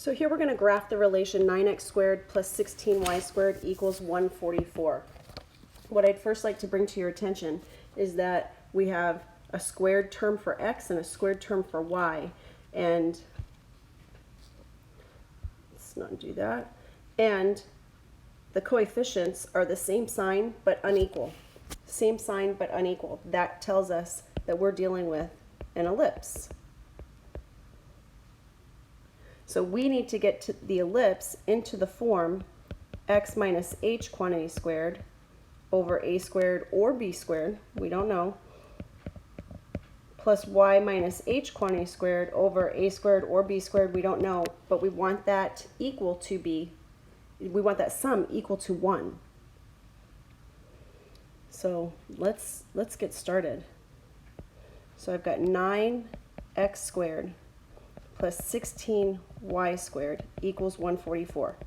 So here we're going to graph the relation 9x squared plus 16y squared equals 144. What I'd first like to bring to your attention is that we have a squared term for x and a squared term for y. And let's not do that. And the coefficients are the same sign but unequal. Same sign but unequal. That tells us that we're dealing with an ellipse. So we need to get to the ellipse into the form x minus h quantity squared over a squared or b squared, we don't know, plus y minus h quantity squared over a squared or b squared, we don't know, but we want that equal to be, we want that sum equal to 1. So let's get started. So I've got 9x squared plus 16y squared equals 144.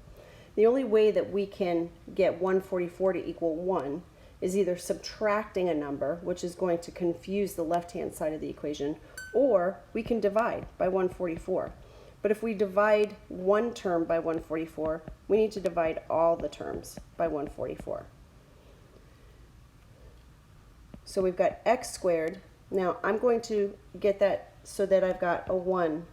The only way that we can get 144 to equal 1 is either subtracting a number, which is going to confuse the left-hand side of the equation, or we can divide by 144. But if we divide one term by 144, we need to divide all the terms by 144. So we've got x squared. Now I'm going to get that so that I've got a 1.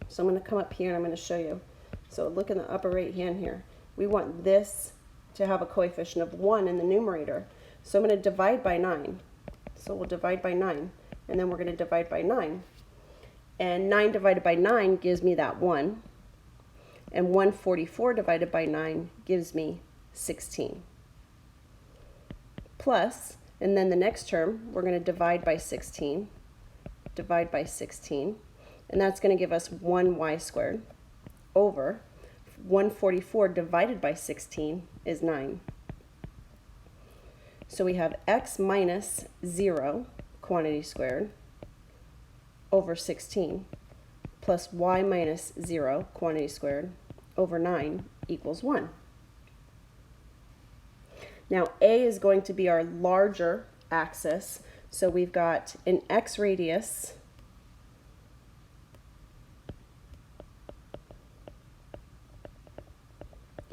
So I'm going to come up here and I'm going to show you. So look in the upper right hand here. We want this to have a coefficient of 1 in the numerator. So I'm going to divide by 9. So we'll divide by 9. And then we're going to divide by 9. And 9 divided by 9 gives me that 1. And 144 divided by 9 gives me 16. Plus, and then the next term, we're going to divide by 16. Divide by 16. And that's going to give us 1y squared over 144 divided by 16 is 9. So we have x minus 0 quantity squared over 16 plus y minus 0 quantity squared over 9 equals 1. Now A is going to be our larger axis, so we've got an x radius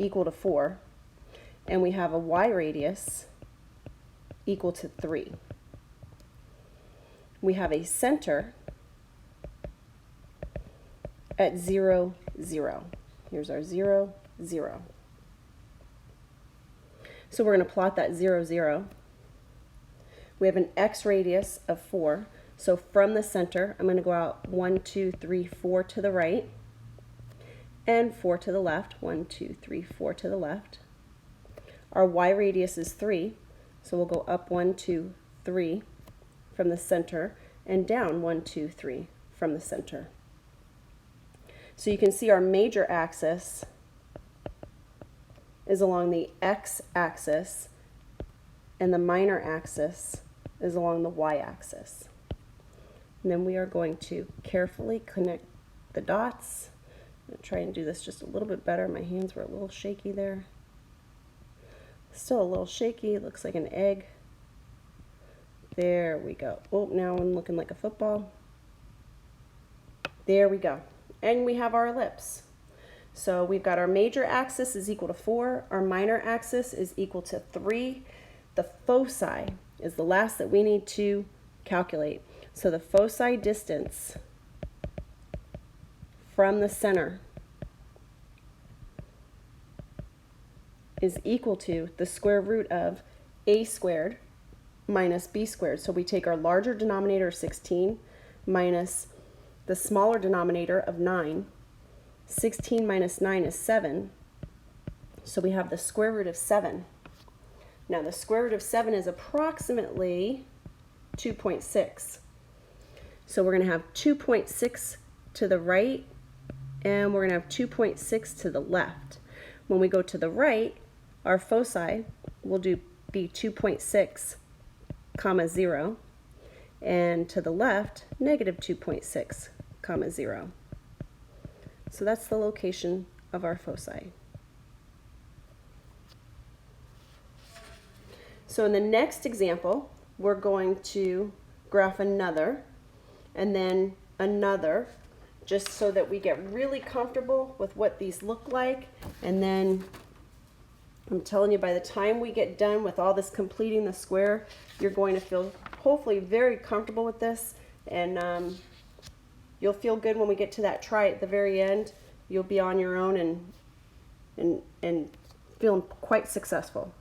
equal to 4, and we have a y radius equal to 3. We have a center at 0, 0. Here's our 0, 0. So we're going to plot that 0, 0. We have an x radius of 4. So from the center, I'm going to go out 1, 2, 3, 4 to the right, and 4 to the left. 1, 2, 3, 4 to the left. Our y radius is 3, so we'll go up 1, 2, 3 from the center, and down 1, 2, 3 from the center. So you can see our major axis is along the x-axis, and the minor axis is along the y-axis. And then we are going to carefully connect the dots. I'm going to try and do this just a little bit better. My hands were a little shaky there. Still a little shaky. It looks like an egg. There we go. Oh, now I'm looking like a football. There we go. And we have our ellipse. So we've got our major axis is equal to 4. Our minor axis is equal to 3. The foci is the last that we need to calculate. So the foci distance from the center is equal to the square root of a squared minus b squared. So we take our larger denominator, 16, minus the smaller denominator of 9. 16 minus 9 is 7. So we have the square root of 7. Now the square root of 7 is approximately 2.6. So we're going to have 2.6 to the right, and we're going to have 2.6 to the left. When we go to the right, our foci will be 2.6, comma 0, and to the left, negative 2.6, comma 0. So that's the location of our foci. So in the next example, we're going to graph another, and then another, just so that we get really comfortable with what these look like. And then I'm telling you, by the time we get done with all this completing the square, you're going to feel hopefully very comfortable with this, and you'll feel good when we get to that try at the very end. You'll be on your own and feeling quite successful.